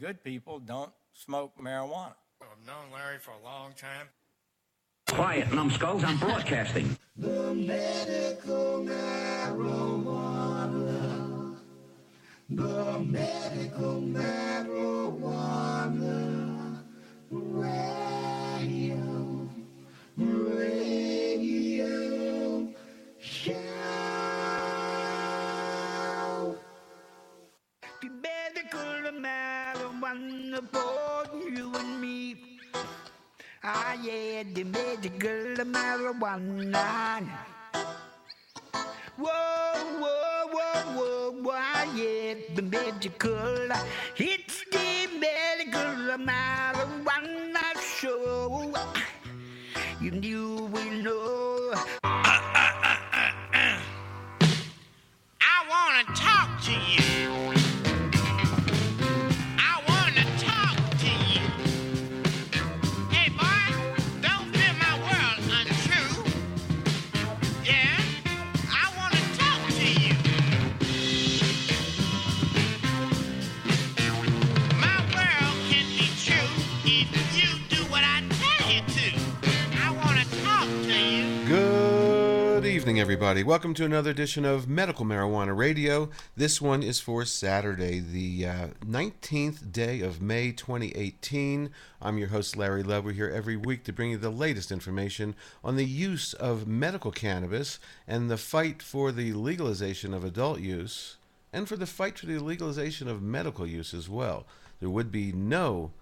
good people don't smoke marijuana. I've known Larry for a long time. Quiet, numbskulls, I'm broadcasting. The medical marijuana. The medical marijuana. Radio show. The medical marijuana for you and me. Ah, yeah, the medical marijuana. Whoa, whoa, whoa, whoa, whoa, ah, yeah, the medical. It's the medical marijuana show. You knew we know. I want to talk to you. I want to talk to you. Hey, boy, don't feel my world untrue. Yeah, I want to talk to you. My world can be true if you do what I tell you to. I want to talk to you. Good evening, everybody. Welcome to another edition of Medical Marijuana Radio. This one is for Saturday, the 19th day of May 2018. I'm your host, Larry Love. We're here every week to bring you the latest information on the use of medical cannabis and the fight for the legalization of adult use and for the fight for the legalization of medical use as well. There would be no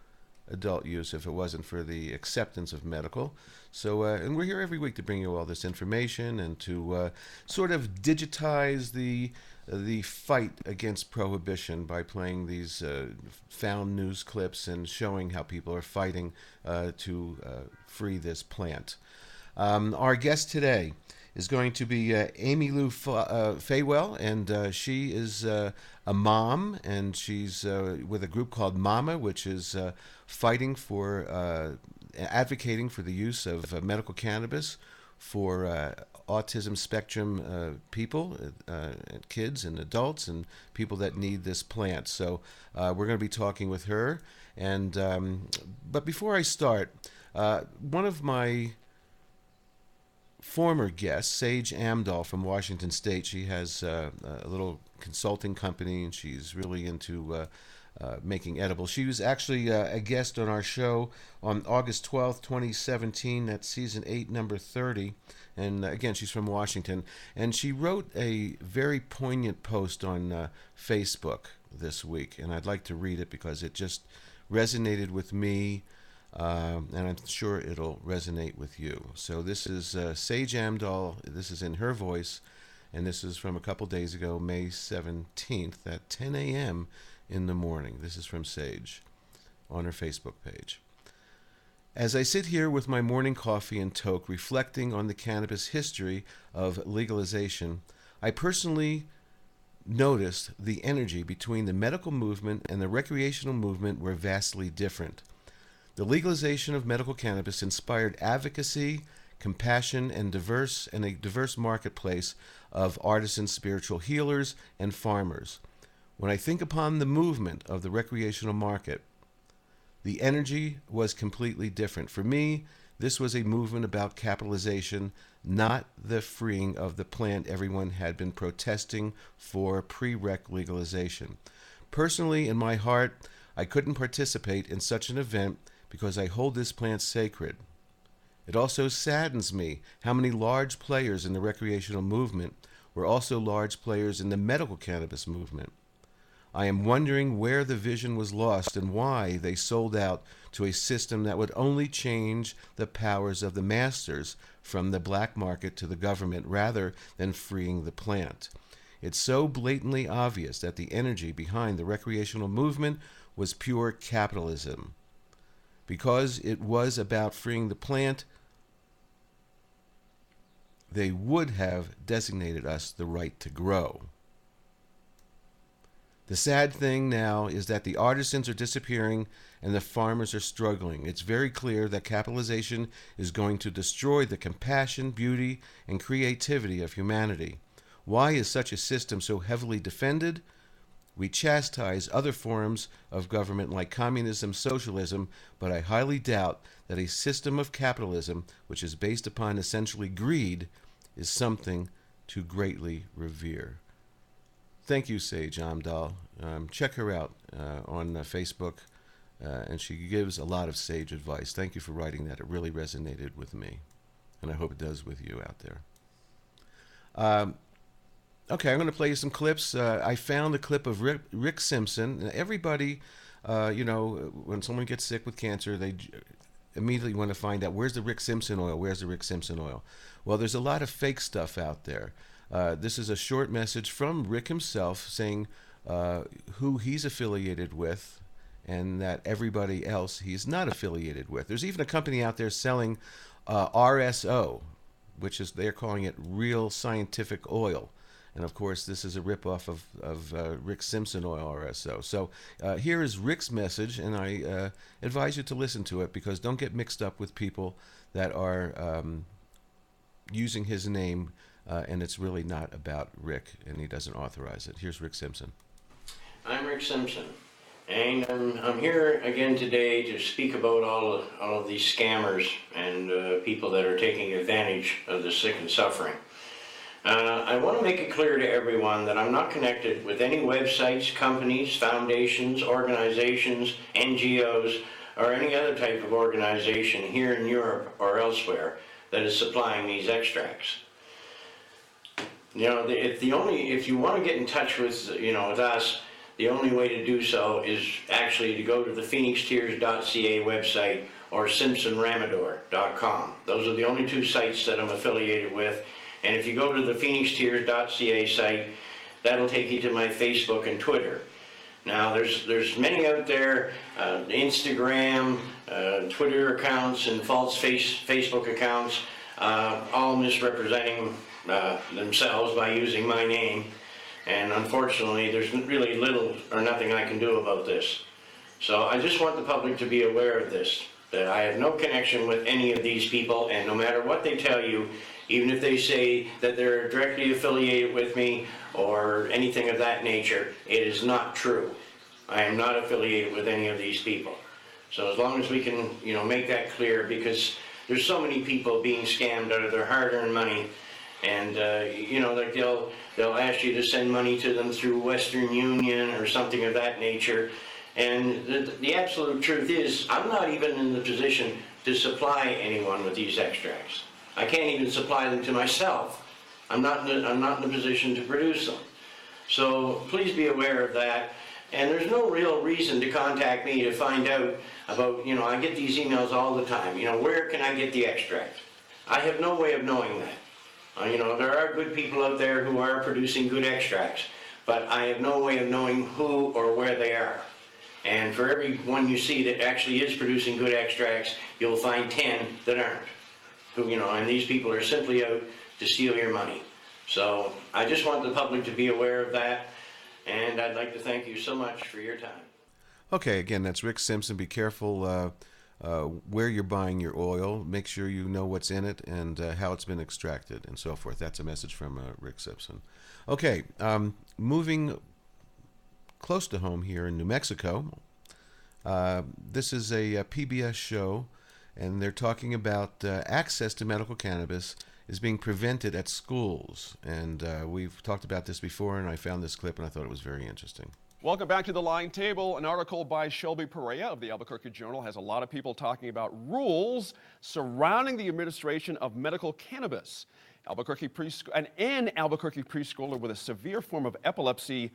adult use if it wasn't for the acceptance of medical. So, and we're here every week to bring you all this information and to sort of digitize the fight against prohibition by playing these found news clips and showing how people are fighting to free this plant. Our guest today is going to be AmyLou Fawell, and she is a mom, and she's with a group called MAMA, which is fighting for, advocating for the use of medical cannabis for autism spectrum people, kids and adults, and people that need this plant. So we're going to be talking with her. And but before I start, one of my former guest, Sage Amdahl from Washington State. She has a little consulting company, and she's really into making edibles. She was actually a guest on our show on August 12th, 2017. That's season 8, number 30. And again, she's from Washington. And she wrote a very poignant post on Facebook this week. And I'd like to read it because it just resonated with me. And I'm sure it'll resonate with you. So this is Sage Amdahl. This is in her voice, and this is from a couple days ago, May 17th at 10 a.m. in the morning. This is from Sage on her Facebook page. As I sit here with my morning coffee and toke, reflecting on the cannabis history of legalization, I personally noticed the energy between the medical movement and the recreational movement were vastly different. The legalization of medical cannabis inspired advocacy, compassion, and a diverse marketplace of artisan spiritual healers and farmers. When I think upon the movement of the recreational market, the energy was completely different. For me, this was a movement about capitalization, not the freeing of the plant everyone had been protesting for pre-rec legalization. Personally, in my heart, I couldn't participate in such an event because I hold this plant sacred. It also saddens me how many large players in the recreational movement were also large players in the medical cannabis movement. I am wondering where the vision was lost and why they sold out to a system that would only change the powers of the masters from the black market to the government rather than freeing the plant. It's so blatantly obvious that the energy behind the recreational movement was pure capitalism. Because it was about freeing the plant, they would have designated us the right to grow. The sad thing now is that the artisans are disappearing and the farmers are struggling. It's very clear that capitalization is going to destroy the compassion, beauty, and creativity of humanity. Why is such a system so heavily defended? We chastise other forms of government like communism, socialism, but I highly doubt that a system of capitalism, which is based upon essentially greed, is something to greatly revere. Thank you, Sage Amdahl. Check her out on Facebook, and she gives a lot of sage advice. Thank you for writing that. It really resonated with me, and I hope it does with you out there. Okay, I'm going to play you some clips. I found a clip of Rick Simpson. Everybody, when someone gets sick with cancer, they immediately want to find out, where's the Rick Simpson oil? Where's the Rick Simpson oil? Well, there's a lot of fake stuff out there. This is a short message from Rick himself saying who he's affiliated with and that everybody else he's not affiliated with. There's even a company out there selling RSO, which is, they're calling it real scientific oil. And of course, this is a ripoff of Rick Simpson oil RSO. So here is Rick's message, and I advise you to listen to it, because don't get mixed up with people that are using his name, and it's really not about Rick, and he doesn't authorize it. Here's Rick Simpson. I'm Rick Simpson, and I'm here again today to speak about all of these scammers and people that are taking advantage of the sick and suffering. I want to make it clear to everyone that I'm not connected with any websites, companies, foundations, organizations, NGOs, or any other type of organization here in Europe or elsewhere that is supplying these extracts. If you want to get in touch with with us, the only way to do so is actually to go to the phoenixtears.ca website or simpsonramador.com. Those are the only two sites that I'm affiliated with. And if you go to the phoenixtears.ca site, that'll take you to my Facebook and Twitter. Now, there's many out there, Instagram, Twitter accounts, and false Facebook accounts, all misrepresenting themselves by using my name. And unfortunately, there's really little or nothing I can do about this. So I just want the public to be aware of this, that I have no connection with any of these people, and no matter what they tell you, even if they say that they're directly affiliated with me or anything of that nature, it is not true. I am not affiliated with any of these people. So as long as we can, make that clear, because there's so many people being scammed out of their hard-earned money, and like they'll ask you to send money to them through Western Union or something of that nature. And the absolute truth is, I'm not even in the position to supply anyone with these extracts. I can't even supply them to myself. I'm not in the position to produce them. So please be aware of that. And there's no real reason to contact me to find out about, I get these emails all the time, where can I get the extract? I have no way of knowing that. There are good people out there who are producing good extracts, but I have no way of knowing who or where they are. And for every one you see that actually is producing good extracts, you'll find 10 that aren't. And these people are simply out to steal your money. So I just want the public to be aware of that, and I'd like to thank you so much for your time. Okay, again, that's Rick Simpson. Be careful where you're buying your oil. Make sure you know what's in it and how it's been extracted and so forth. That's a message from Rick Simpson. Okay, moving close to home here in New Mexico. This is a PBS show, and they're talking about access to medical cannabis is being prevented at schools. And we've talked about this before, and I found this clip, and I thought it was very interesting. Welcome back to The Line Table. An article by Shelby Perea of the Albuquerque Journal has a lot of people talking about rules surrounding the administration of medical cannabis. An Albuquerque preschooler with a severe form of epilepsy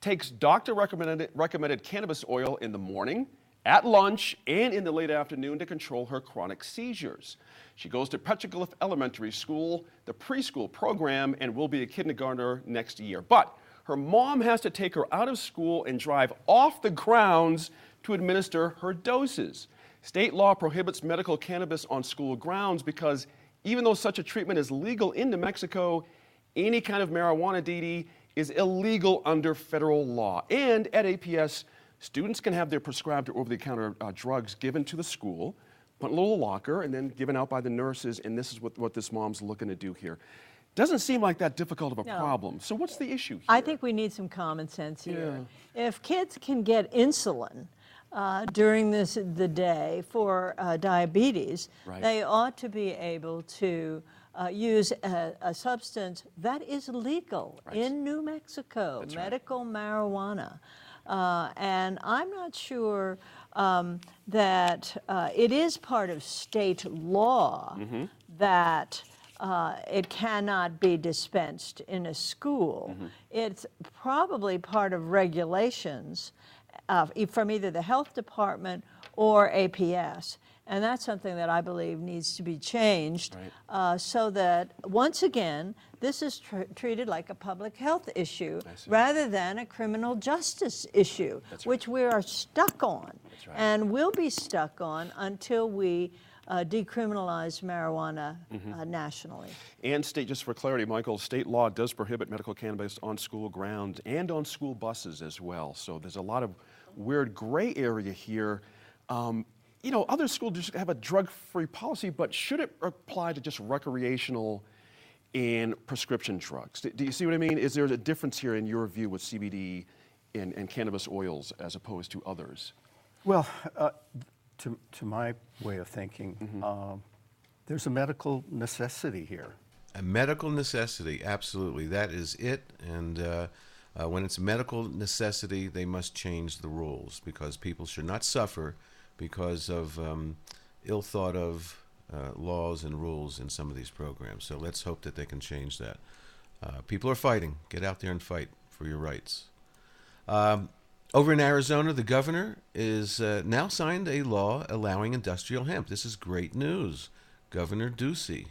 takes doctor-recommended cannabis oil in the morning, at lunch, and in the late afternoon to control her chronic seizures. She goes to Petroglyph Elementary School, the preschool program, and will be a kindergartner next year. But her mom has to take her out of school and drive off the grounds to administer her doses. State law prohibits medical cannabis on school grounds because even though such a treatment is legal in New Mexico, any kind of marijuana, Dee, is illegal under federal law. And at APS, students can have their prescribed or over-the-counter drugs given to the school, put in a little locker, and then given out by the nurses, and this is what this mom's looking to do here. Doesn't seem like that difficult of a No. problem. So what's the issue here? I think we need some common sense here. If kids can get insulin during the day for diabetes, Right. they ought to be able to use a substance that is legal in New Mexico, That's right. medical marijuana. And I'm not sure that it is part of state law that it cannot be dispensed in a school. It's probably part of regulations from either the health department or APS. And that's something that I believe needs to be changed so that, once again, this is treated like a public health issue rather than a criminal justice issue, which we are stuck on and will be stuck on until we decriminalize marijuana nationally. And state, just for clarity, Michael, state law does prohibit medical cannabis on school grounds and on school buses as well. So there's a lot of weird gray area here. You know, other schools just have a drug-free policy, but should it apply to just recreational and prescription drugs? Do you see what I mean? Is there a difference here in your view with CBD and cannabis oils as opposed to others? Well, to my way of thinking, there's a medical necessity here. A medical necessity, absolutely. That is it. And when it's a medical necessity, they must change the rules because people should not suffer because of ill thought of laws and rules in some of these programs. So let's hope that they can change that. People are fighting. Get out there and fight for your rights. Over in Arizona, the governor is now signed a law allowing industrial hemp. This is great news. Governor Ducey.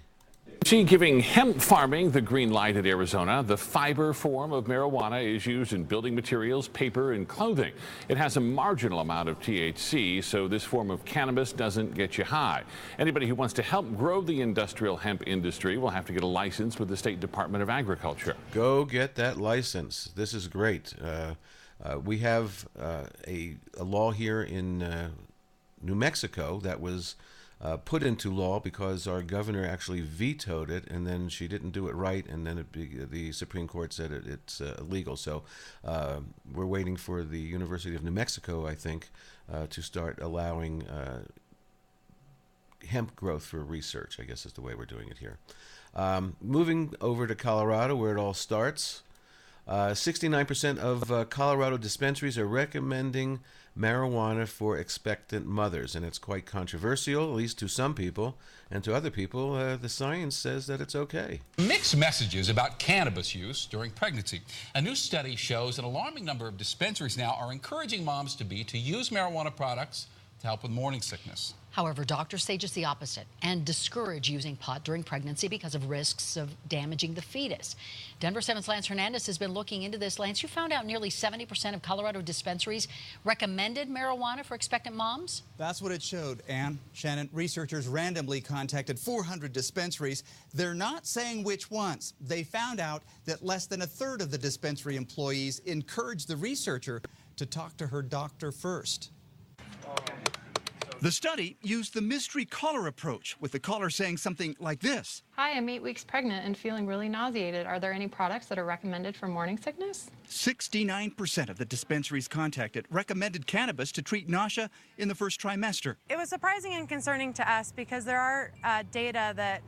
She giving hemp farming the green light in Arizona. The fiber form of marijuana is used in building materials, paper, and clothing. It has a marginal amount of THC, so this form of cannabis doesn't get you high. Anybody who wants to help grow the industrial hemp industry will have to get a license with the State Department of Agriculture. Go get that license. This is great. We have a law here in New Mexico that was put into law because our governor actually vetoed it, and then she didn't do it right, and then the Supreme Court said it's illegal. So we're waiting for the University of New Mexico, I think, to start allowing hemp growth for research, I guess is the way we're doing it here. Moving over to Colorado, where it all starts. 69% of Colorado dispensaries are recommending marijuana for expectant mothers, and it's quite controversial, at least to some people, and to other people, the science says that it's okay. Mixed messages about cannabis use during pregnancy. A new study shows an alarming number of dispensaries now are encouraging moms to use marijuana products to help with morning sickness. However, doctors say just the opposite and discourage using pot during pregnancy because of risks of damaging the fetus. Denver 7's Lance Hernandez has been looking into this. Lance, you found out nearly 70% of Colorado dispensaries recommended marijuana for expectant moms? That's what it showed, Ann. Shannon, researchers randomly contacted 400 dispensaries. They're not saying which ones. They found out that less than a third of the dispensary employees encouraged the researcher to talk to her doctor first. The study used the mystery caller approach, with the caller saying something like this. Hi, I'm 8 weeks pregnant and feeling really nauseated. Are there any products that are recommended for morning sickness? 69% of the dispensaries contacted recommended cannabis to treat nausea in the first trimester. It was surprising and concerning to us because there are data that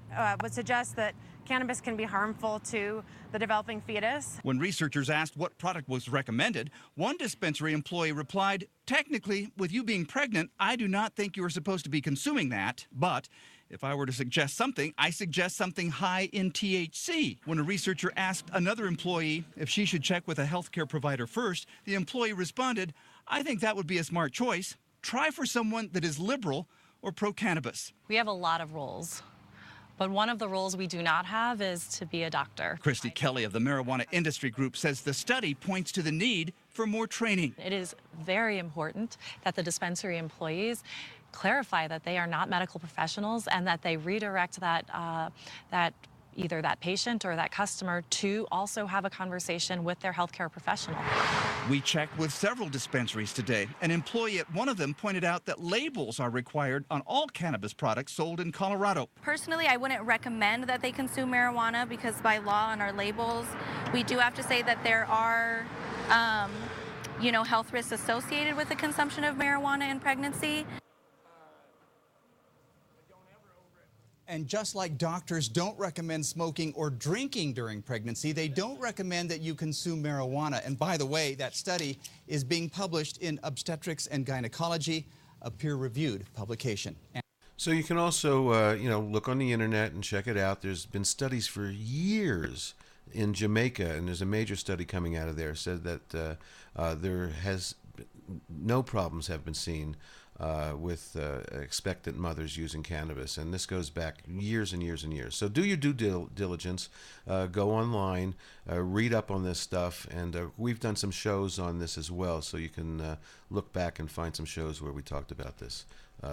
would suggest that cannabis can be harmful to the developing fetus. When researchers asked what product was recommended, one dispensary employee replied, "Technically, with you being pregnant, I do not think you are supposed to be consuming that, but if I were to suggest something, I suggest something high in THC." When a researcher asked another employee if she should check with a healthcare provider first, the employee responded, "I think that would be a smart choice. Try for someone that is liberal or pro-cannabis." We have a lot of roles, but one of the roles we do not have is to be a doctor. Christy Kelly of the Marijuana Industry Group says the study points to the need for more training. It is very important that the dispensary employees clarify that they are not medical professionals and that they redirect that either that patient or that customer to also have a conversation with their healthcare professional. We checked with several dispensaries today. An employee at one of them pointed out that labels are required on all cannabis products sold in Colorado. Personally, I wouldn't recommend that they consume marijuana because by law on our labels, we do have to say that there are, health risks associated with the consumption of marijuana in pregnancy. And just like doctors don't recommend smoking or drinking during pregnancy, they don't recommend that you consume marijuana. And by the way, that study is being published in Obstetrics and Gynecology, a peer-reviewed publication. So you can also, look on the internet and check it out. There's been studies for years in Jamaica, and there's a major study coming out of there, said that there has no problems have been seen with expectant mothers using cannabis, and this goes back years and years and years. So do your due diligence, go online, read up on this stuff, and we've done some shows on this as well, so you can look back and find some shows where we talked about this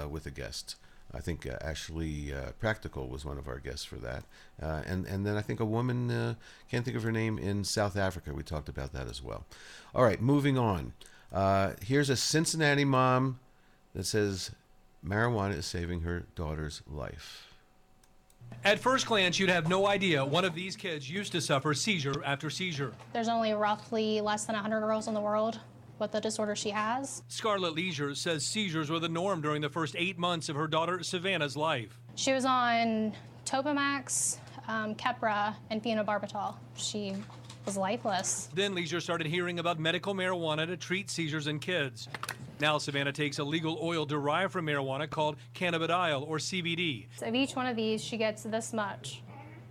with a guest. I think Ashley Practical was one of our guests for that, and then I think a woman, can't think of her name, in South Africa, we talked about that as well. All right, moving on. Here's a Cincinnati mom that says marijuana is saving her daughter's life. At first glance, you'd have no idea one of these kids used to suffer seizure after seizure. There's only roughly less than 100 girls in the world with the disorder she has. Scarlett Leisure says seizures were the norm during the first 8 months of her daughter Savannah's life. She was on Topamax, Keppra, and phenobarbital. She was lifeless. Then Leisure started hearing about medical marijuana to treat seizures in kids. Now Savannah takes a legal oil derived from marijuana called cannabidiol, or CBD. So of each one of these, she gets this much.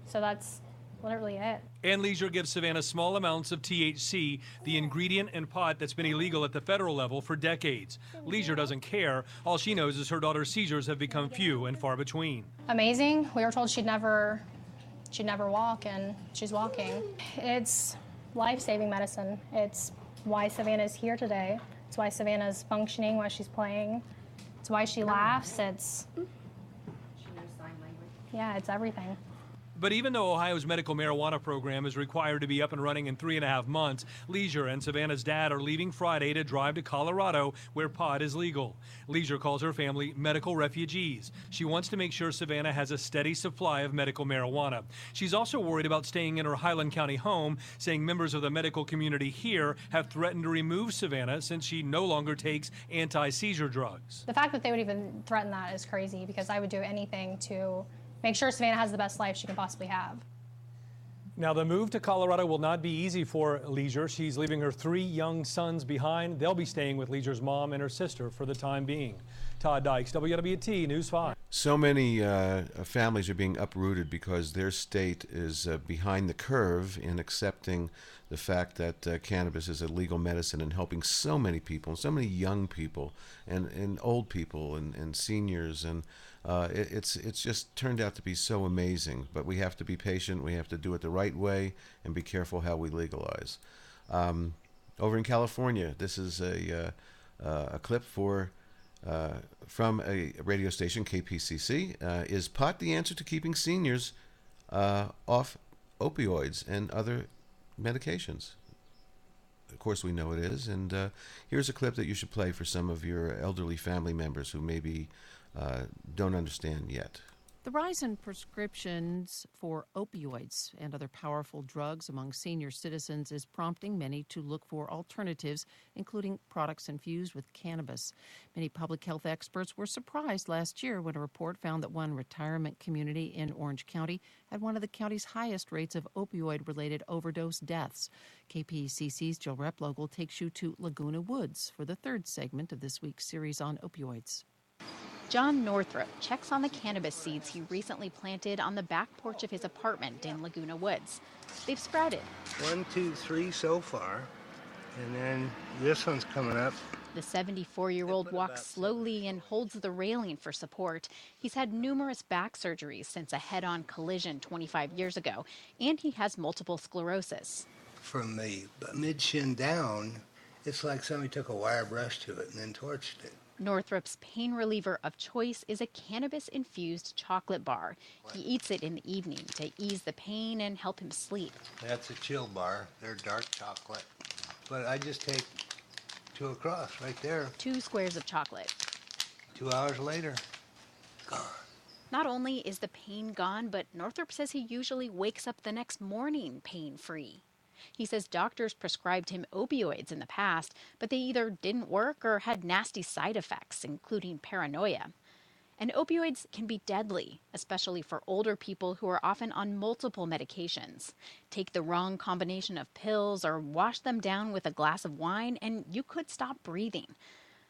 So that's literally it. And Leisure gives Savannah small amounts of THC, the ingredient in pot that's been illegal at the federal level for decades. Leisure doesn't care. All she knows is her daughter's seizures have become few and far between. Amazing. We were told she'd never walk, and she's walking. It's life-saving medicine. It's why Savannah's here today. It's why Savannah's functioning, why she's playing. It's why she laughs. She knows sign language. Yeah, it's everything. But even though Ohio's medical marijuana program is required to be up and running in 3.5 months, Leisure and Savannah's dad are leaving Friday to drive to Colorado, where pot is legal. Leisure calls her family medical refugees. She wants to make sure Savannah has a steady supply of medical marijuana. She's also worried about staying in her Highland County home, saying members of the medical community here have threatened to remove Savannah since she no longer takes anti-seizure drugs. The fact that they would even threaten that is crazy, because I would do anything to make sure Savannah has the best life she can possibly have. Now, the move to Colorado will not be easy for Leisure. She's leaving her 3 young sons behind. They'll be staying with Leisure's mom and her sister for the time being. Todd Dykes, WWT News 5. So many families are being uprooted because their state is behind the curve in accepting the fact that cannabis is a legal medicine and helping so many people, so many young people and old people and seniors. And it's just turned out to be so amazing. But we have to be patient. We have to do it the right way and be careful how we legalize. Over in California, this is a clip from a radio station, KPCC. Is pot the answer to keeping seniors off opioids and other medications? Of course we know it is, and here's a clip that you should play for some of your elderly family members who maybe don't understand yet. The rise in prescriptions for opioids and other powerful drugs among senior citizens is prompting many to look for alternatives, including products infused with cannabis. Many public health experts were surprised last year when a report found that one retirement community in Orange County had one of the county's highest rates of opioid-related overdose deaths. KPCC's Jill Replogle takes you to Laguna Woods for the 3rd segment of this week's series on opioids. John Northrup checks on the cannabis seeds he recently planted on the back porch of his apartment in Laguna Woods. They've sprouted. 1, 2, 3 so far, and then this one's coming up. The 74-year-old walks slowly and holds the railing for support. He's had numerous back surgeries since a head-on collision 25 years ago, and he has multiple sclerosis. From the mid-shin down, It's like somebody took a wire brush to it and then torched it. Northrop's pain reliever of choice is a cannabis-infused chocolate bar. He eats it in the evening to ease the pain and help him sleep. That's a chill bar. They're dark chocolate. But I just take 2 across right there. 2 squares of chocolate. 2 hours later, gone. Not only is the pain gone, but Northrop says he usually wakes up the next morning pain-free. He says doctors prescribed him opioids in the past, but they either didn't work or had nasty side effects, including paranoia. And opioids can be deadly, especially for older people who are often on multiple medications. Take the wrong combination of pills or wash them down with a glass of wine, and you could stop breathing.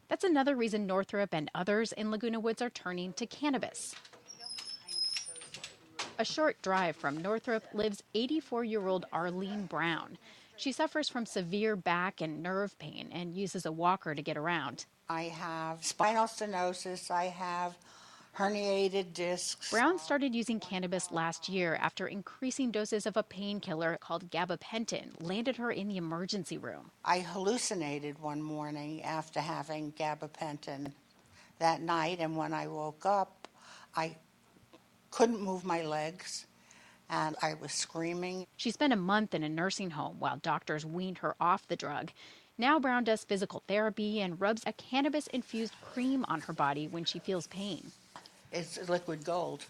That's another reason Northrop and others in Laguna Woods are turning to cannabis. A short drive from Northrop lives 84-year-old Arlene Brown. She suffers from severe back and nerve pain and uses a walker to get around. I have spinal stenosis. I have herniated discs. Brown started using cannabis last year after increasing doses of a painkiller called gabapentin landed her in the emergency room. I hallucinated one morning after having gabapentin that night, and when I woke up, I couldn't move my legs, and I was screaming. She spent a month in a nursing home while doctors weaned her off the drug. Now Brown does physical therapy and rubs a cannabis-infused cream on her body when she feels pain. It's liquid gold.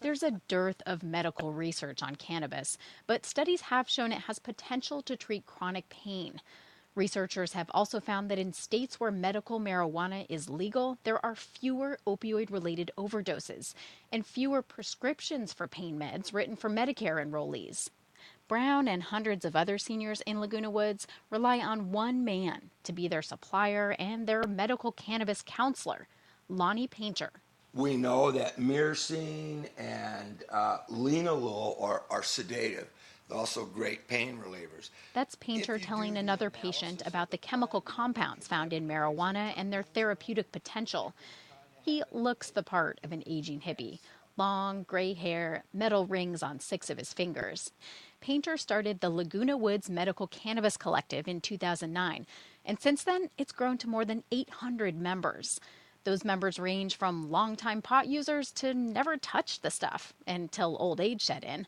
There's a dearth of medical research on cannabis, but studies have shown it has potential to treat chronic pain. Researchers have also found that in states where medical marijuana is legal, there are fewer opioid-related overdoses and fewer prescriptions for pain meds written for Medicare enrollees. Brown and hundreds of other seniors in Laguna Woods rely on one man to be their supplier and their medical cannabis counselor, Lonnie Painter. We know that myrcene and linalool are sedative. They're also great pain relievers. That's Painter telling another patient about the chemical compounds found in marijuana and their therapeutic potential. He looks the part of an aging hippie. Long, gray hair, metal rings on 6 of his fingers. Painter started the Laguna Woods Medical Cannabis Collective in 2009, and since then, it's grown to more than 800 members. Those members range from longtime pot users to never touched the stuff until old age set in.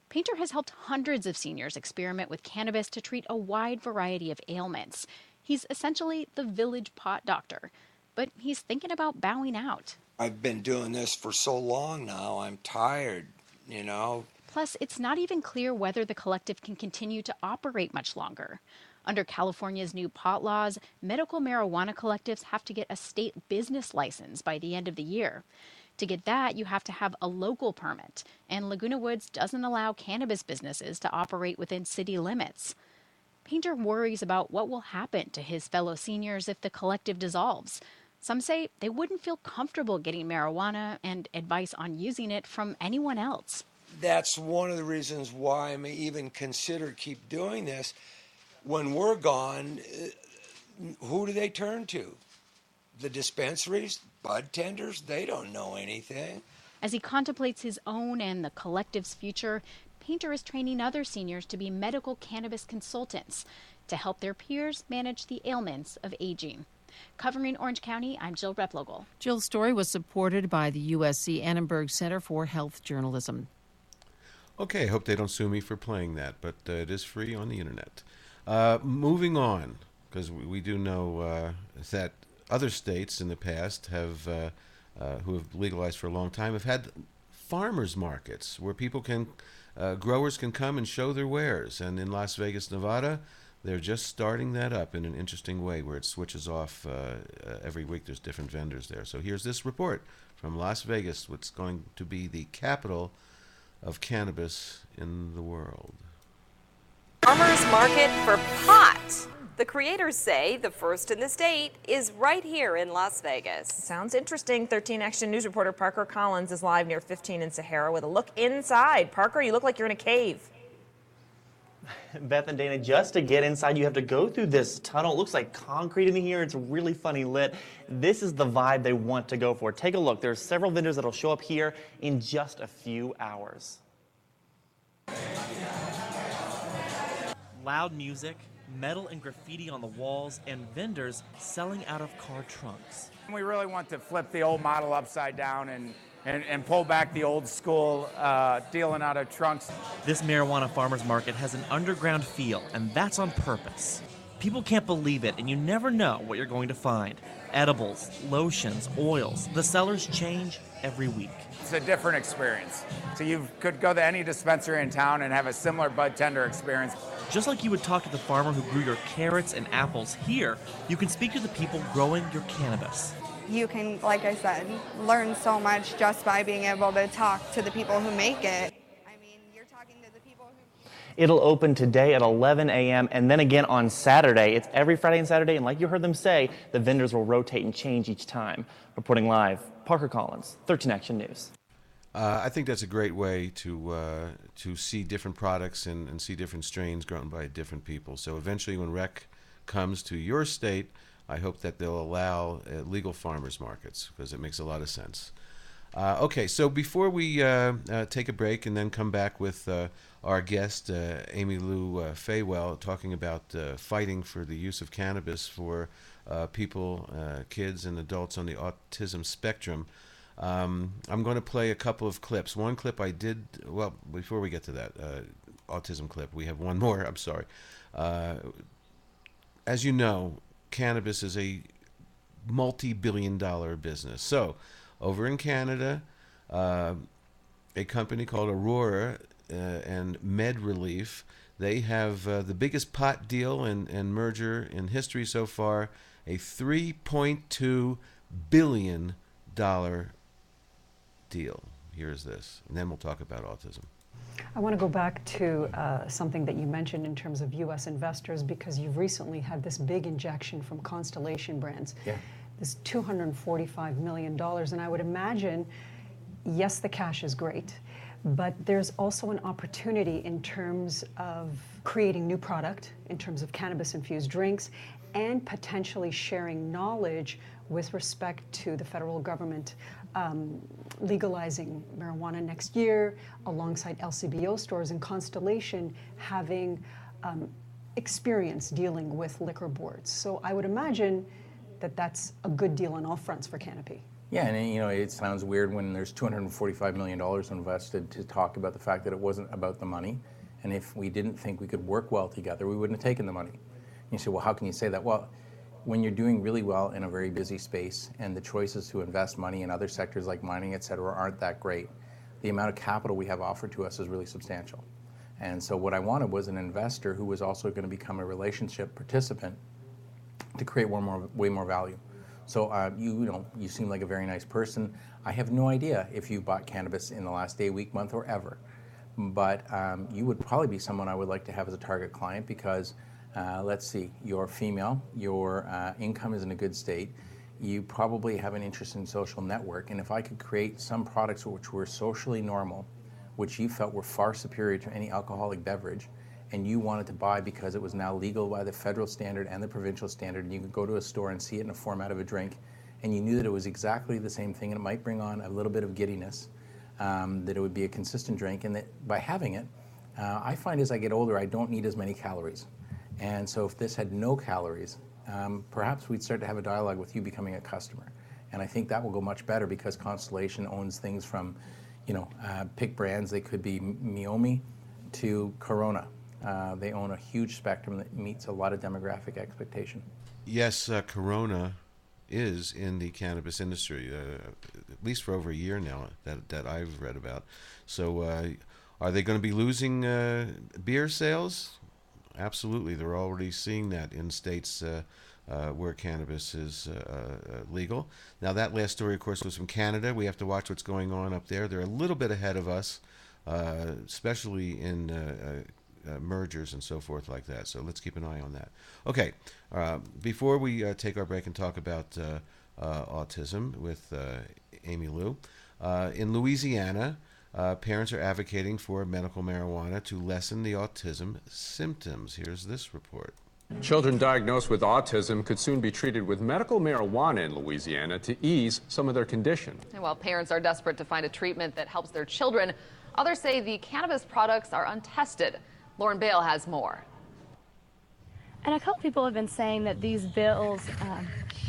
Painter has helped hundreds of seniors experiment with cannabis to treat a wide variety of ailments. He's essentially the village pot doctor, but he's thinking about bowing out. I've been doing this for so long now, I'm tired, you know. Plus, it's not even clear whether the collective can continue to operate much longer. Under California's new pot laws, medical marijuana collectives have to get a state business license by the end of the year. To get that, you have to have a local permit, and Laguna Woods doesn't allow cannabis businesses to operate within city limits. Painter worries about what will happen to his fellow seniors if the collective dissolves. Some say they wouldn't feel comfortable getting marijuana and advice on using it from anyone else. That's one of the reasons why I may even consider keep doing this. When we're gone, who do they turn to? The dispensaries, bud tenders, they don't know anything. As he contemplates his own and the collective's future, Painter is training other seniors to be medical cannabis consultants to help their peers manage the ailments of aging. Covering Orange County, I'm Jill Replogle. Jill's story was supported by the USC Annenberg Center for Health Journalism. Okay, I hope they don't sue me for playing that, but it is free on the internet. Moving on, because we do know that other states in the past have, who have legalized for a long time, have had farmers markets where people can, growers can come and show their wares. And in Las Vegas, Nevada, they're just starting that up in an interesting way where it switches off every week. There's different vendors there. So here's this report from Las Vegas, what's going to be the capital of cannabis in the world. Farmers market for pot. The creators say the first in the state is right here in Las Vegas. Sounds interesting. 13 Action News reporter Parker Collins is live near 15 in Sahara with a look inside. Parker, you look like you're in a cave. Beth and Dana, just to get inside, you have to go through this tunnel. It looks like concrete in here. It's really funny lit. This is the vibe they want to go for. Take a look. There's several vendors that'll show up here in just a few hours. loud music, metal and graffiti on the walls, and vendors selling out of car trunks. We really want to flip the old model upside down and pull back the old school dealing out of trunks. This marijuana farmers market has an underground feel, and that's on purpose. People can't believe it, and you never know what you're going to find. Edibles, lotions, oils. The sellers change every week. It's a different experience. So you could go to any dispensary in town and have a similar bud tender experience. Just like you would talk to the farmer who grew your carrots and apples, here you can speak to the people growing your cannabis. You can, like I said, learn so much just by being able to talk to the people who make it. It'll open today at 11 a.m. and then again on Saturday. It's every Friday and Saturday, and like you heard them say, the vendors will rotate and change each time. Reporting live, Parker Collins, 13 Action News. I think that's a great way to see different products and see different strains grown by different people. So eventually when rec comes to your state, I hope that they'll allow legal farmers markets, because it makes a lot of sense. Okay, so before we take a break and then come back with our guest, AmyLou Fawell, talking about fighting for the use of cannabis for people, kids and adults on the autism spectrum, I'm going to play a couple of clips. One clip I did, well, before we get to that autism clip, we have one more, I'm sorry. As you know, cannabis is a multi-billion-dollar business. So, over in Canada, a company called Aurora and MedRelief, they have the biggest pot deal and merger in history so far, a $3.2 billion deal. Here's this, and then we'll talk about autism. I want to go back to something that you mentioned in terms of U.S. investors, because you've recently had this big injection from Constellation Brands. Yeah. This $245 million, and I would imagine, yes, the cash is great, but there's also an opportunity in terms of creating new product, in terms of cannabis-infused drinks, and potentially sharing knowledge with respect to the federal government legalizing marijuana next year, alongside LCBO stores, and Constellation having experience dealing with liquor boards. So I would imagine that that's a good deal on all fronts for Canopy. Yeah, and you know, it sounds weird when there's $245 million invested to talk about the fact that it wasn't about the money. And if we didn't think we could work well together, we wouldn't have taken the money. And you say, well, how can you say that? Well, when you're doing really well in a very busy space and the choices to invest money in other sectors like mining, et cetera, aren't that great, the amount of capital we have offered to us is really substantial. And so what I wanted was an investor who was also going to become a relationship participant to create way more value. So you seem like a very nice person. I have no idea if you bought cannabis in the last day, week, month, or ever. But you would probably be someone I would like to have as a target client because, let's see, you're female, your income is in a good state, you probably have an interesting social network, and if I could create some products which were socially normal, which you felt were far superior to any alcoholic beverage, and you wanted to buy because it was now legal by the federal standard and the provincial standard, and you could go to a store and see it in a format of a drink, and you knew that it was exactly the same thing, and it might bring on a little bit of giddiness, that it would be a consistent drink, and that by having it, I find as I get older, I don't need as many calories. And so if this had no calories, perhaps we'd start to have a dialogue with you becoming a customer. And I think that will go much better because Constellation owns things from, pick brands. They could be Miomi to Corona. They own a huge spectrum that meets a lot of demographic expectation. Yes, Corona is in the cannabis industry, at least for over a year now that I've read about. So are they going to be losing beer sales? Absolutely. They're already seeing that in states where cannabis is legal. Now, that last story, of course, was from Canada. We have to watch what's going on up there. They're a little bit ahead of us, especially in mergers and so forth like that. So let's keep an eye on that. Okay, before we take our break and talk about autism with AmyLou, in Louisiana, parents are advocating for medical marijuana to lessen the autism symptoms. Here's this report. Children diagnosed with autism could soon be treated with medical marijuana in Louisiana to ease some of their condition. And while parents are desperate to find a treatment that helps their children, others say the cannabis products are untested. Lauren Bale has more. And a couple people have been saying that these bills,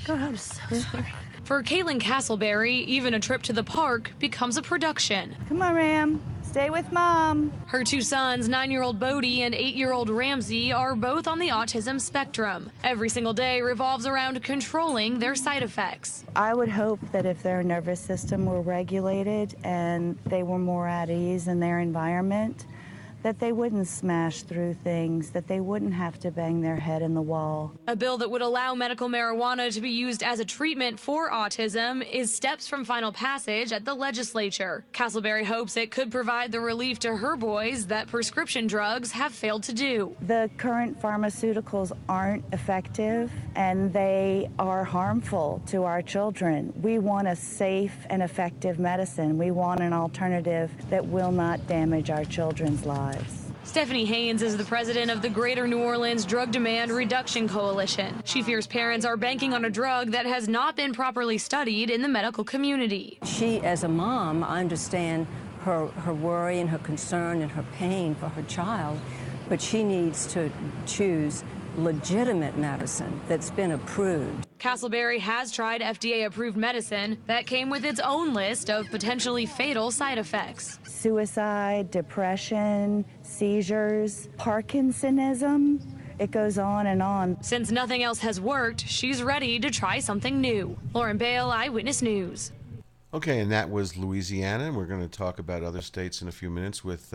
God, I'm so sorry. For Caitlin Castleberry, even a trip to the park becomes a production. Come on, Ram. Stay with Mom. Her two sons, 9-year-old Bodie and 8-year-old Ramsey, are both on the autism spectrum. Every single day revolves around controlling their side effects. I would hope that if their nervous system were regulated and they were more at ease in their environment, that they wouldn't smash through things, that they wouldn't have to bang their head in the wall. A bill that would allow medical marijuana to be used as a treatment for autism is steps from final passage at the legislature. Castleberry hopes it could provide the relief to her boys that prescription drugs have failed to do. The current pharmaceuticals aren't effective and they are harmful to our children. We want a safe and effective medicine. We want an alternative that will not damage our children's lives. Stephanie Haynes is the president of the Greater New Orleans Drug Demand Reduction Coalition. She fears parents are banking on a drug that has not been properly studied in the medical community. She, as a mom, I understand her worry and her concern and her pain for her child, but she needs to choose legitimate medicine that's been approved. Castleberry has tried FDA-approved medicine that came with its own list of potentially fatal side effects. Suicide, depression, seizures, Parkinsonism. It goes on and on. Since nothing else has worked, she's ready to try something new. Lauren Bale, Eyewitness News. Okay, and that was Louisiana, and we're going to talk about other states in a few minutes with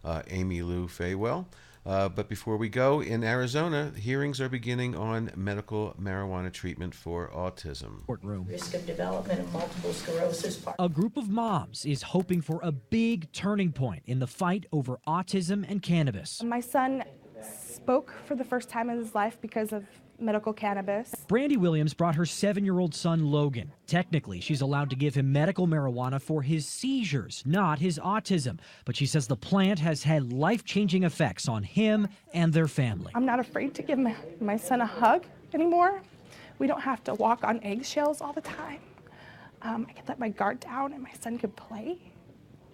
AmyLou Fawell. But before we go, in Arizona, hearings are beginning on medical marijuana treatment for autism. Courtroom. Risk of development of multiple sclerosis. A group of moms is hoping for a big turning point in the fight over autism and cannabis. My son spoke for the first time in his life because of medical cannabis. Brandy Williams brought her 7-year-old son Logan. Technically, she's allowed to give him medical marijuana for his seizures, not his autism. But she says the plant has had life-changing effects on him and their family. I'm not afraid to give my son a hug anymore. We don't have to walk on eggshells all the time. I can let my guard down and my son could play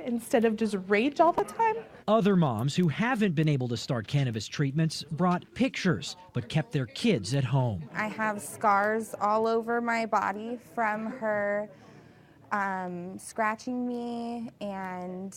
instead of just rage all the time. Other moms who haven't been able to start cannabis treatments brought pictures, but kept their kids at home. I have scars all over my body from her scratching me and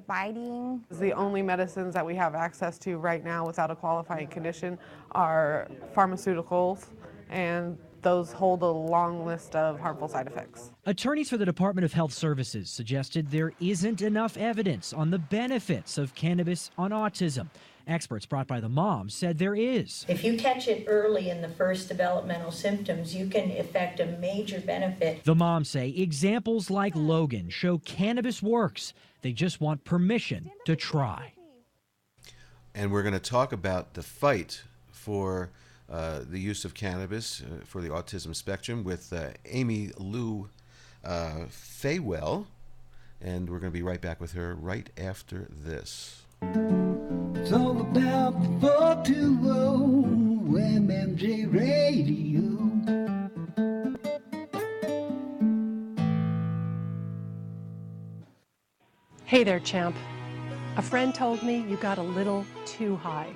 biting. The only medicines that we have access to right now without a qualifying condition are pharmaceuticals, and those hold a long list of harmful side effects. Attorneys for the Department of Health Services suggested there isn't enough evidence on the benefits of cannabis on autism. Experts brought by the mom said there is. If you catch it early in the first developmental symptoms, you can effect a major benefit. The moms say examples like Logan show cannabis works. They just want permission to try. And we're going to talk about the fight for the use of cannabis for the autism spectrum with AmyLou Fawell, and we're going to be right back with her right after this. It's all about the 420 MMJRadio. Hey there, champ. A friend told me you got a little too high.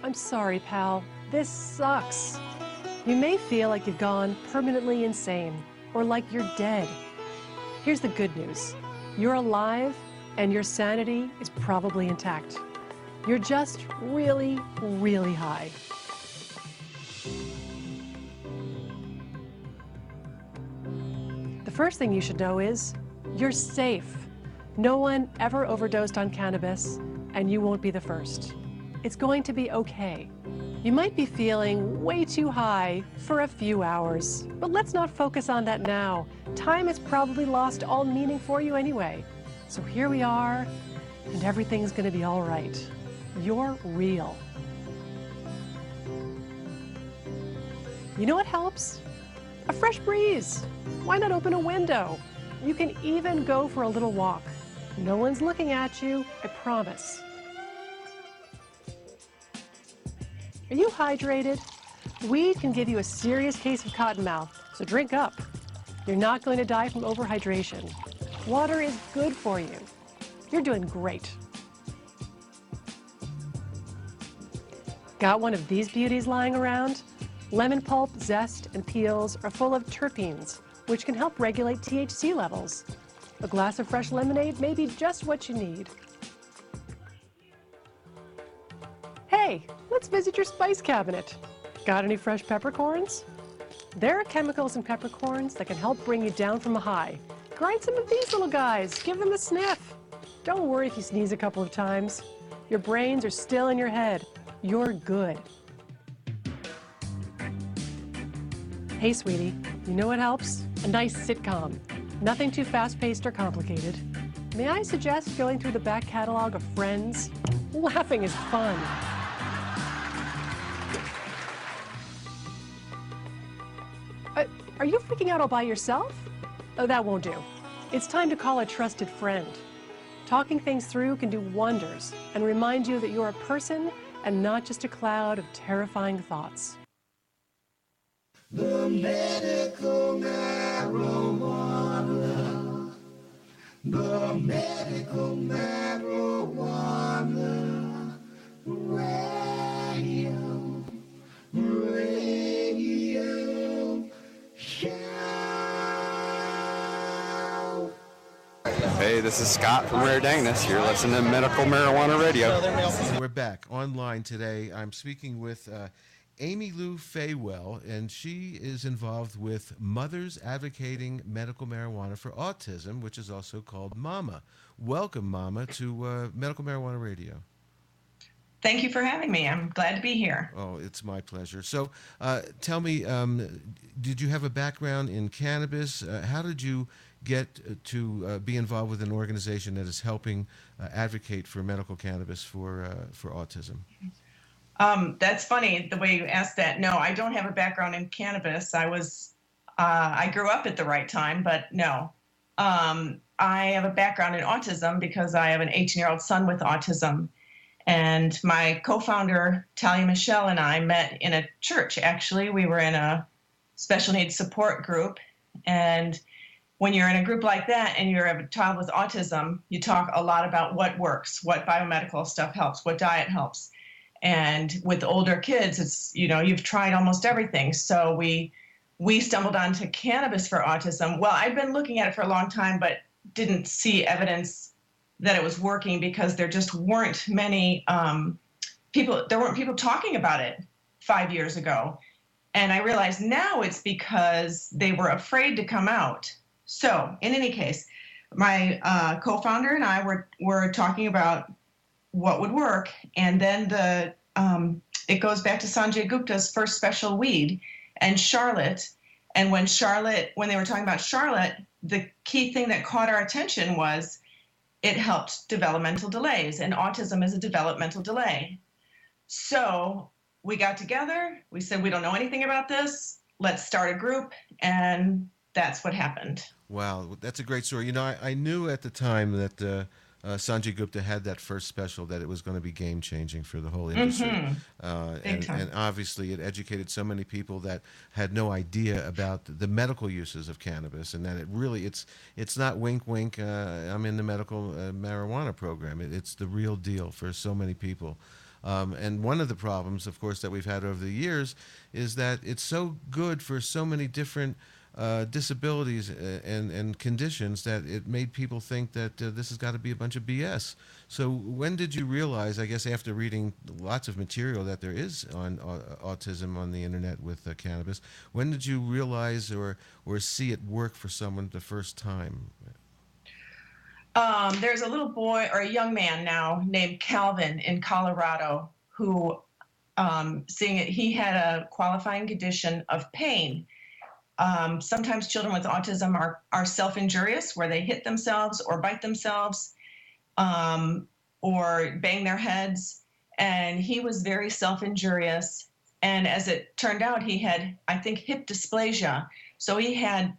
I'm sorry, pal. This sucks. You may feel like you've gone permanently insane or like you're dead. Here's the good news. You're alive and your sanity is probably intact. You're just really, really high. The first thing you should know is you're safe. No one ever overdosed on cannabis, and you won't be the first. It's going to be okay. You might be feeling way too high for a few hours, but let's not focus on that now. Time has probably lost all meaning for you anyway. So here we are, and everything's gonna be all right. You're real. You know what helps? A fresh breeze. Why not open a window? You can even go for a little walk. No one's looking at you, I promise. Are you hydrated? Weed can give you a serious case of cottonmouth, so drink up. You're not going to die from overhydration. Water is good for you. You're doing great. Got one of these beauties lying around? Lemon pulp, zest, and peels are full of terpenes, which can help regulate THC levels. A glass of fresh lemonade may be just what you need. Hey, let's visit your spice cabinet. Got any fresh peppercorns? There are chemicals in peppercorns that can help bring you down from a high. Grind some of these little guys, give them a sniff. Don't worry if you sneeze a couple of times. Your brains are still in your head. You're good. Hey, sweetie, you know what helps? A nice sitcom. Nothing too fast-paced or complicated. May I suggest going through the back catalog of Friends? Laughing is fun. Are you freaking out all by yourself? Oh, that won't do. It's time to call a trusted friend. Talking things through can do wonders and remind you that you're a person and not just a cloud of terrifying thoughts. The medical marijuana. The medical marijuana. Radio. Show. Hey, this is Scott from Rare Dangness. You're listening to Medical Marijuana Radio. We're back online today. I'm speaking with AmyLou Fawell, and she is involved with Mothers Advocating Medical Marijuana for Autism, which is also called MAMA. Welcome, MAMA, to Medical Marijuana Radio. Thank you for having me. I'm glad to be here. Oh, it's my pleasure. So tell me, did you have a background in cannabis? How did you get to be involved with an organization that is helping advocate for medical cannabis for autism? That's funny the way you asked that. No, I don't have a background in cannabis. I grew up at the right time, but no. I have a background in autism because I have an 18-year-old son with autism. And my co-founder, Talia Michelle, and I met in a church, actually. We were in a special needs support group. And when you're in a group like that and you're a child with autism, you talk a lot about what works, what biomedical stuff helps, what diet helps. And with older kids, it's, you've tried almost everything. So we stumbled onto cannabis for autism. Well, I'd been looking at it for a long time, but didn't see evidence that it was working because there just weren't many people talking about it 5 years ago. And I realized now it's because they were afraid to come out. So in any case, my co-founder and I were talking about what would work. And then it goes back to Sanjay Gupta's first special weed and Charlotte. And when they were talking about Charlotte, the key thing that caught our attention was it helped developmental delays, and autism is a developmental delay. So we got together, we said, we don't know anything about this, let's start a group, and that's what happened. Wow, that's a great story. I knew at the time that Sanjay Gupta had that first special that it was going to be game-changing for the whole industry. And obviously it educated so many people that had no idea about the medical uses of cannabis, and that it's not wink wink, I'm in the medical marijuana program. It's the real deal for so many people. And one of the problems, of course, that we've had over the years is that it's so good for so many different disabilities and conditions that it made people think that this has got to be a bunch of BS. So when did you realize, I guess after reading lots of material that there is on autism on the internet with cannabis, when did you realize or see it work for someone the first time? There's a little boy or a young man now named Calvin in Colorado who, seeing it, he had a qualifying condition of pain. Sometimes children with autism are self-injurious, where they hit themselves or bite themselves or bang their heads. And he was very self-injurious. And as it turned out, he had, I think, hip dysplasia. So he had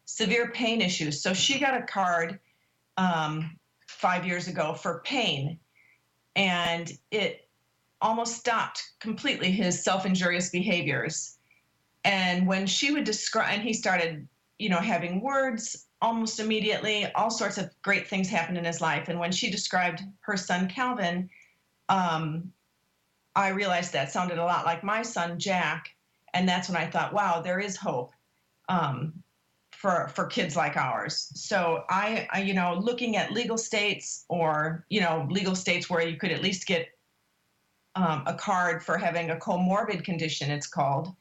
severe pain issues. So she got a card 5 years ago for pain. And it almost stopped completely his self-injurious behaviors. And when she would describe, and he started, having words almost immediately, all sorts of great things happened in his life. And when she described her son, Calvin, I realized that sounded a lot like my son, Jack. And that's when I thought, wow, there is hope for kids like ours. So I, looking at legal states or, legal states where you could at least get a card for having a comorbid condition, it's called.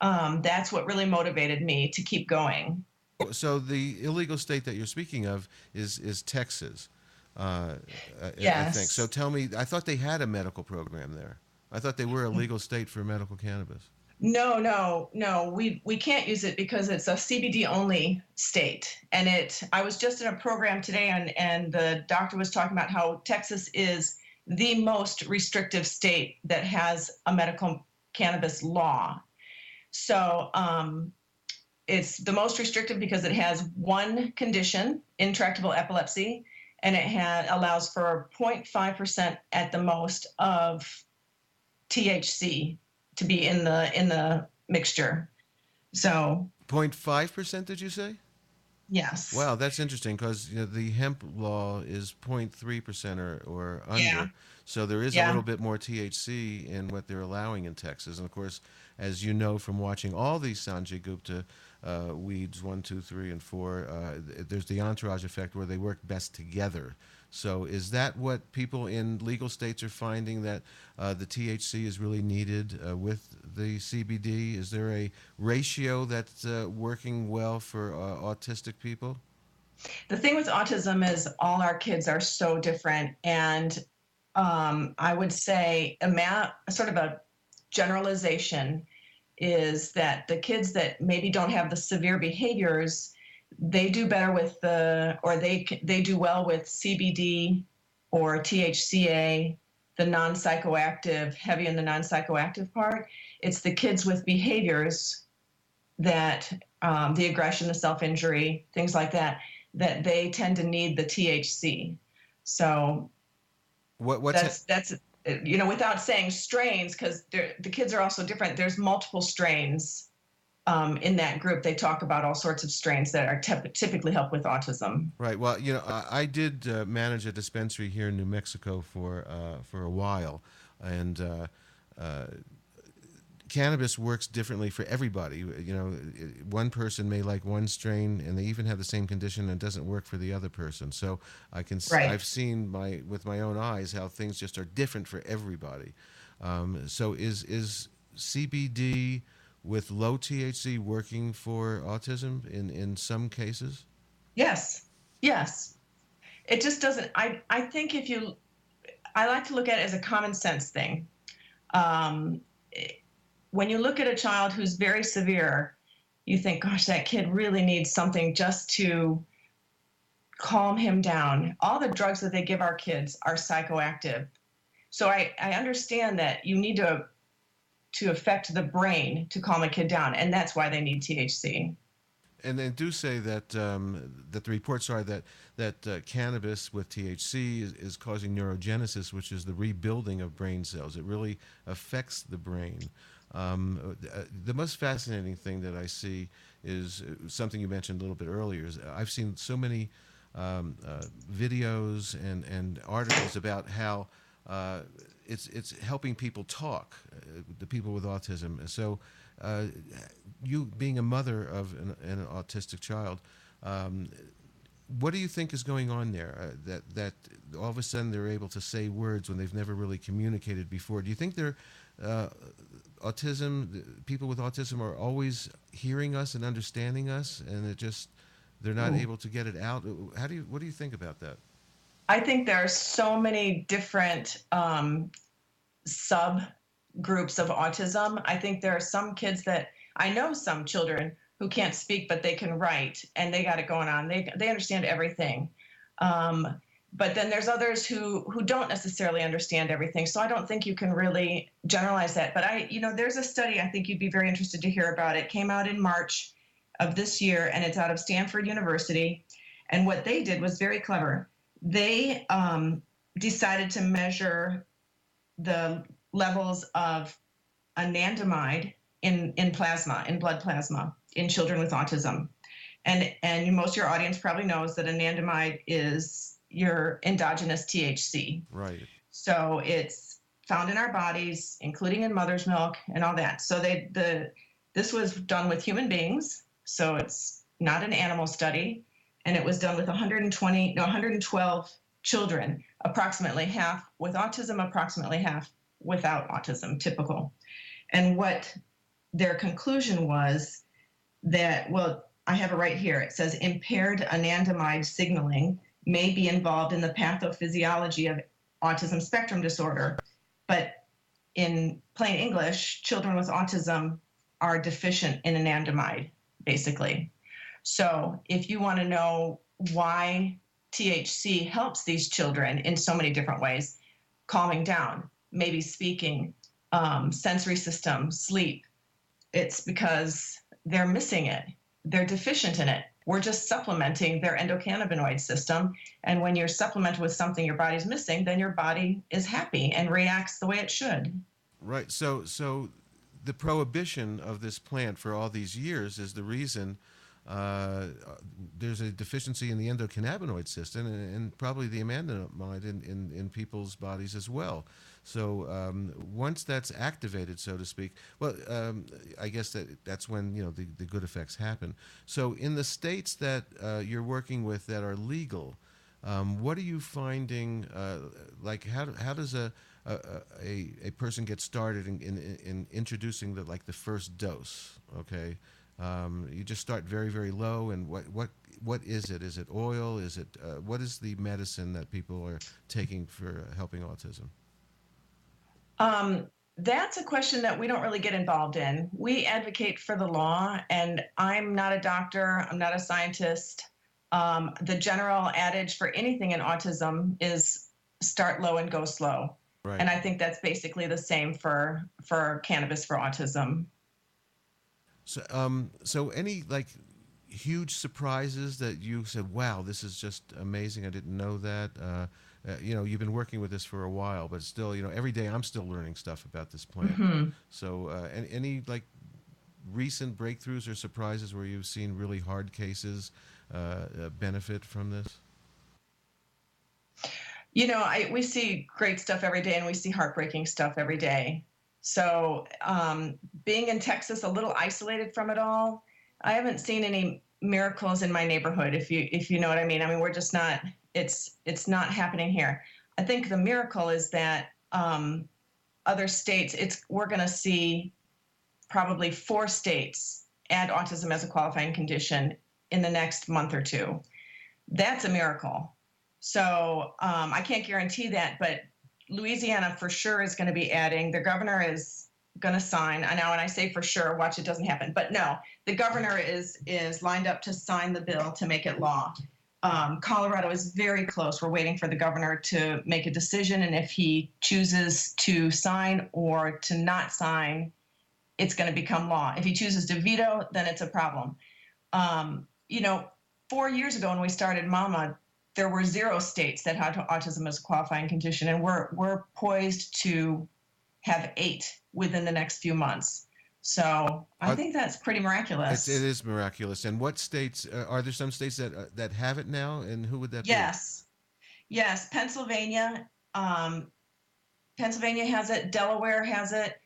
That's what really motivated me to keep going. So the illegal state that you're speaking of is Texas. Yes. I think. So tell me, I thought they had a medical program there. I thought they were a legal state for medical cannabis. No. We can't use it because it's a CBD only state. And I was just in a program today and the doctor was talking about how Texas is the most restrictive state that has a medical cannabis law. So it's the most restrictive because it has one condition, intractable epilepsy, and it allows for 0.5% at the most of THC to be in the mixture. So 0.5%, did you say? Yes. Wow, that's interesting because the hemp law is 0.3% or under. Yeah. So there is a little bit more THC in what they're allowing in Texas. And of course, as you know from watching all these Sanjay Gupta weeds 1, 2, 3, and 4, there's the entourage effect where they work best together. So is that what people in legal states are finding, that the THC is really needed with the CBD? Is there a ratio that's working well for autistic people? The thing with autism is all our kids are so different. And I would say sort of a generalization is that the kids that maybe don't have the severe behaviors, they do better with they do well with CBD or THCA, the non-psychoactive, heavy in the non-psychoactive part. It's the kids with behaviors that the aggression, the self-injury, things like that they tend to need the THC. So that's without saying strains, because the kids are also different. There's multiple strains in that group. They talk about all sorts of strains that are typically help with autism. Right. Well, I did manage a dispensary here in New Mexico for a while, and cannabis works differently for everybody. One person may like one strain, and they even have the same condition, and it doesn't work for the other person. So I've seen with my own eyes how things just are different for everybody. So is CBD with low THC working for autism in some cases? Yes. It just doesn't. I think I like to look at it as a common sense thing. When you look at a child who's very severe, you think, gosh, that kid really needs something just to calm him down. All the drugs that they give our kids are psychoactive. So I understand that you need to affect the brain to calm a kid down, and that's why they need THC. And they do say that that the reports are that cannabis with THC is causing neurogenesis, which is the rebuilding of brain cells. It really affects the brain. The most fascinating thing that I see is something you mentioned a little bit earlier. I've seen so many videos and articles about how it's helping people talk, the people with autism. So you being a mother of an autistic child, what do you think is going on there? That all of a sudden they're able to say words when they've never really communicated before. Do you think people with autism are always hearing us and understanding us, and they're not able to get it out? What do you think about that? I think there are so many different subgroups of autism. I think there are some kids I know some children who can't speak, but they can write, and they got it going on. They understand everything. But then there's others who don't necessarily understand everything. So I don't think you can really generalize that. But there's a study I think you'd be very interested to hear about. It came out in March of this year, and it's out of Stanford University. And what they did was very clever. They decided to measure the levels of anandamide in plasma, in blood plasma, in children with autism. And most of your audience probably knows that anandamide is your endogenous THC. Right. So it's found in our bodies, including in mother's milk and all that. So this was done with human beings, so it's not an animal study, and it was done with 112 children, approximately half with autism, approximately half without autism, typical. And what their conclusion was that, well, I have it right here. It says impaired anandamide signaling may be involved in the pathophysiology of autism spectrum disorder. But in plain English, children with autism are deficient in anandamide, basically. So if you want to know why THC helps these children in so many different ways, calming down, maybe speaking, sensory system, sleep, it's because they're missing it. They're deficient in it. We're just supplementing their endocannabinoid system. And when you're supplemented with something your body's missing, then your body is happy and reacts the way it should. Right. So the prohibition of this plant for all these years is the reason there's a deficiency in the endocannabinoid system and probably the anandamide in people's bodies as well. So once that's activated, so to speak, well, I guess that's when the good effects happen. So in the states that you're working with that are legal, what are you finding? Like how does a person get started in introducing the first dose? Okay. You just start very, very low, and what is it? Is it oil? Is it what is the medicine that people are taking for helping autism? That's a question that we don't really get involved in. We advocate for the law, and I'm not a doctor. I'm not a scientist. The general adage for anything in autism is start low and go slow. Right. And I think that's basically the same for cannabis for autism. So any huge surprises that you said, wow, this is just amazing, I didn't know that? You've been working with this for a while, but still, every day I'm still learning stuff about this plant. Mm-hmm. So any recent breakthroughs or surprises where you've seen really hard cases benefit from this? We see great stuff every day, and we see heartbreaking stuff every day. So being in Texas, a little isolated from it all, I haven't seen any miracles in my neighborhood, if you know what I mean. I mean, we're just not, it's not happening here. I think the miracle is that other states, we're going to see probably 4 states add autism as a qualifying condition in the next month or two. That's a miracle. So I can't guarantee that, but Louisiana for sure is going to be adding. The governor is going to sign. I know when I say for sure, watch it doesn't happen. But no, the governor is lined up to sign the bill to make it law. Colorado is very close. We're waiting for the governor to make a decision, and if he chooses to sign or to not sign, it's going to become law. If he chooses to veto, then it's a problem. 4 years ago when we started MAMA, there were 0 states that had autism as a qualifying condition, and we're poised to have 8 within the next few months. So I think that's pretty miraculous. It is miraculous. And what states are there? Some states that have it now, and who would that be? Yes, Pennsylvania. Pennsylvania has it. Delaware has it.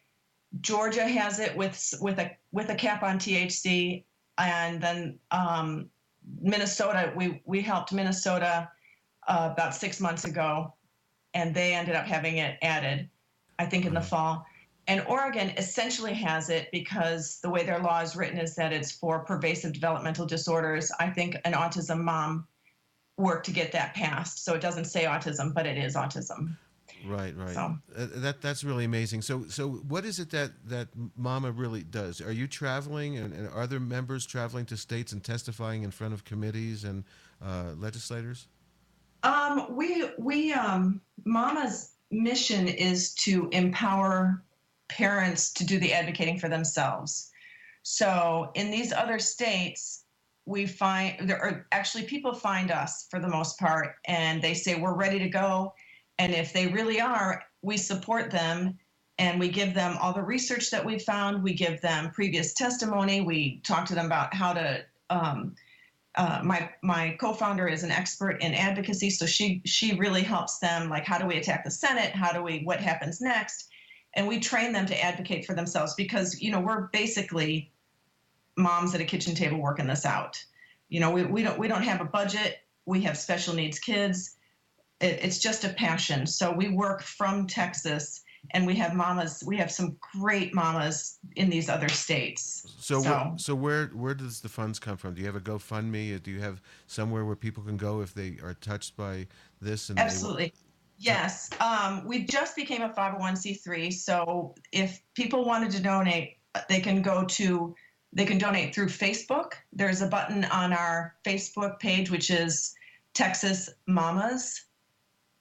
Georgia has it with a cap on THC, and then Minnesota. We helped Minnesota about 6 months ago, and they ended up having it added, I think, in the fall. And Oregon essentially has it because the way their law is written is that it's for pervasive developmental disorders. I think an autism mom worked to get that passed. So it doesn't say autism, but it is autism. Right. So. That's really amazing. So what is it that Mama really does? Are you traveling, and are there members traveling to states and testifying in front of committees and legislators? Mama's mission is to empower parents to do the advocating for themselves. So in these other states, people find us for the most part, and they say, we're ready to go. And if they really are, we support them, and we give them all the research that we've found. We give them previous testimony. We talk to them about how my co-founder is an expert in advocacy, so she really helps them, like, how do we attack the Senate? What happens next? And we train them to advocate for themselves because, we're basically moms at a kitchen table working this out. We don't have a budget. We have special needs kids. It's just a passion. So we work from Texas, and we have mamas. We have some great mamas in these other states. So where does the funds come from? Do you have a GoFundMe? Or do you have somewhere where people can go if they are touched by this? And Absolutely. Yes. We just became a 501c3. So if people wanted to donate, they can donate through Facebook. There's a button on our Facebook page, which is Texas Mamas.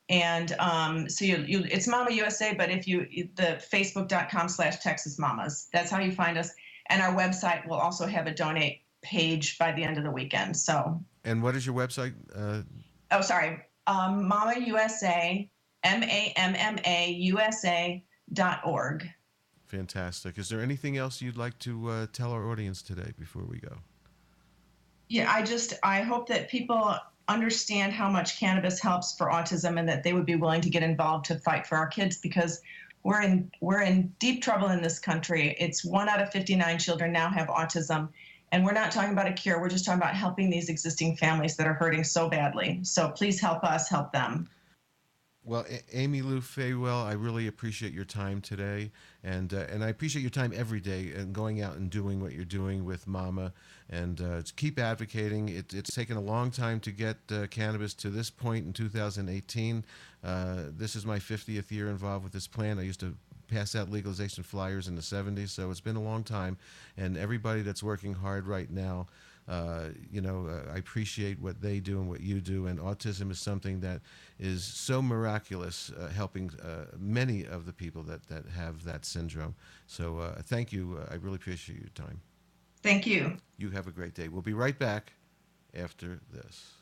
And so it's Mama USA, but if the facebook.com/Texas Mamas, that's how you find us. And our website will also have a donate page by the end of the weekend. So. And what is your website? Mama USA, MAMMAUSA.org. Fantastic. Is there anything else you'd like to tell our audience today before we go? Yeah, I hope that people understand how much cannabis helps for autism and that they would be willing to get involved to fight for our kids, because we're in deep trouble in this country. It's 1 out of 59 children now have autism, and we're not talking about a cure. We're just talking about helping these existing families that are hurting so badly. So please help us help them. Well, AmyLou Fawell, I really appreciate your time today, and I appreciate your time every day and going out and doing what you're doing with Mama, and keep advocating. It's taken a long time to get cannabis to this point in 2018. This is my 50th year involved with this plan. I used to pass out legalization flyers in the 70s, so it's been a long time, and everybody that's working hard right now, I appreciate what they do and what you do, and autism is something that is so miraculous, helping many of the people that have that syndrome. So thank you. I really appreciate your time. Thank you. You have a great day. We'll be right back after this.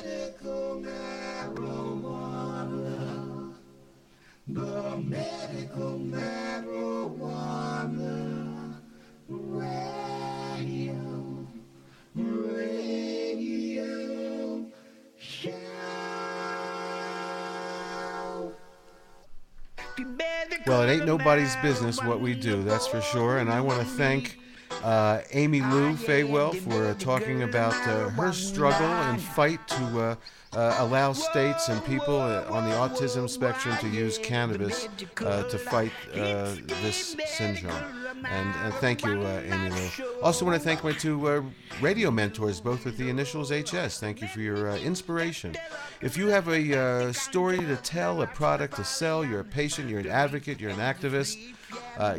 medical marijuana. The medical marijuana radio show. Well, it ain't nobody's business what we do, that's for sure. And I want to thank AmyLou Fawell for talking about her struggle and fight to allow states and people on the autism spectrum to use cannabis to fight this syndrome. And thank you, AmyLou. Also want to thank my two radio mentors, both with the initials HS. Thank you for your inspiration. If you have a story to tell, a product to sell, you're a patient, you're an advocate, you're an activist,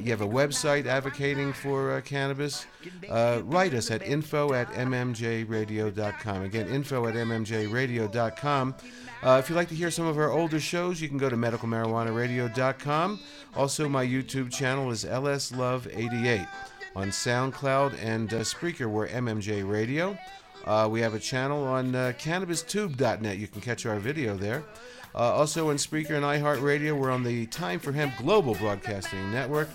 you have a website advocating for cannabis, write us at info@mmjradio.com. Again, info@mmjradio.com. If you'd like to hear some of our older shows, you can go to medicalmarijuanaradio.com. Also, my YouTube channel is LSLove88. On SoundCloud and Spreaker, we're MMJ Radio. We have a channel on CannabisTube.net. You can catch our video there. Also on Spreaker and iHeartRadio, we're on the Time for Hemp Global Broadcasting Network.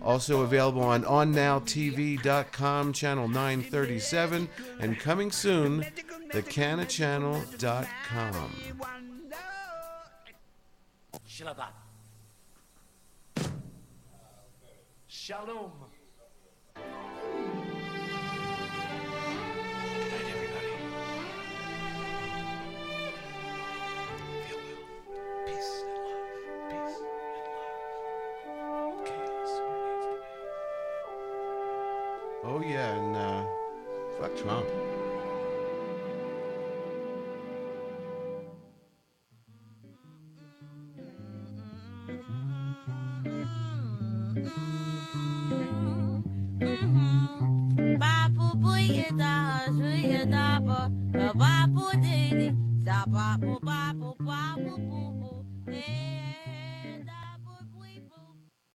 Also available on OnNowTV.com, channel 937, and coming soon, theCannaChannel.com. Shalom. Oh yeah, and fuck Trump. Bapu boy da, juya da ba, bapu dini, da bapu